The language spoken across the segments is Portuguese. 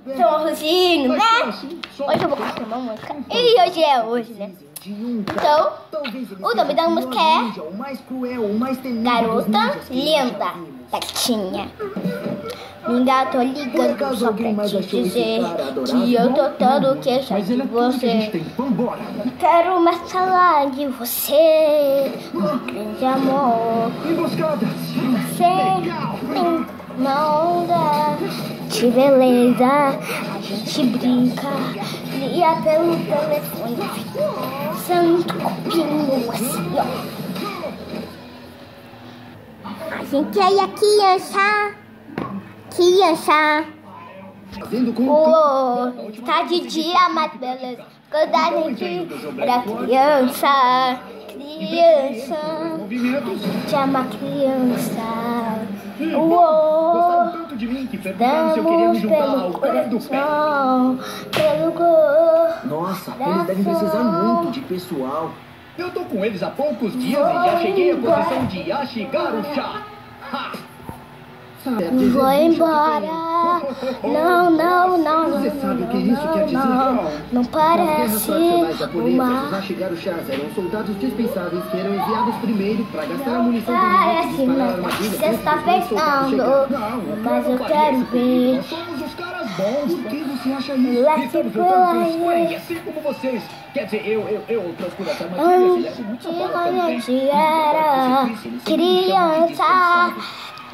Sou a Rosino, né? Hoje eu vou cantar uma música. E hoje é hoje, né? Então, o nome da música é Garota Linda, Tatinha. Minga, tô ligando só pra te dizer que eu tô todo queixado de você. Quero mais falar de você, um grande amor. Você tem uma onda de beleza, a gente brinca, liga pelo telefone, santo copinho assim, ó. A gente é a criança. Tá de dia, mas beleza. Quando a gente era criança, chama criança. Damos pelo coração, pelo corpo. Nossa, eles devem precisar muito de pessoal. Eu tô com eles há poucos dias e já cheguei à posição de Ashigaru-cha. Vou embora. Não. Você sabe o que isso quer dizer? Não parece uma. Os Ashigaru-chas eram soldados dispensáveis que eram enviados primeiro para gastar a munição do Parece, inimigo para a mas armadilha. você está pensando. Mas eu quero ver. Nós somos os caras bons. Por que você acha isso? Let's Estamos go lutando com os aí. Krang, assim como vocês. Quer dizer, eu transcuro essa armadilha. Antes quando a gente era criança,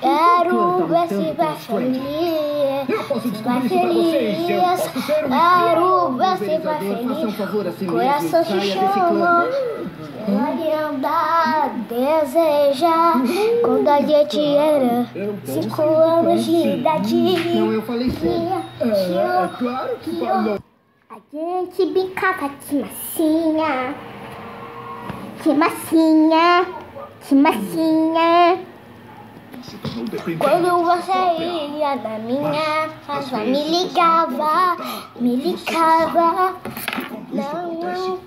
quero ver se vai feliz. Eu posso Vai descobrir isso pra vocês. Eu feliz. posso ser um Quero ver se vai Faça um feliz. favor a si mesmo. Coração se Saia desse chama. clã. Linda deseja. Quando a gente era 5 anos de idade. Não, eu falei sério. Claro que falou. A gente brincava de massinha. De massinha. De massinha. Quando você ia na minha casa, me ligava. Não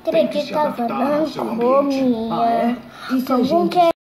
acreditava, não comia. Como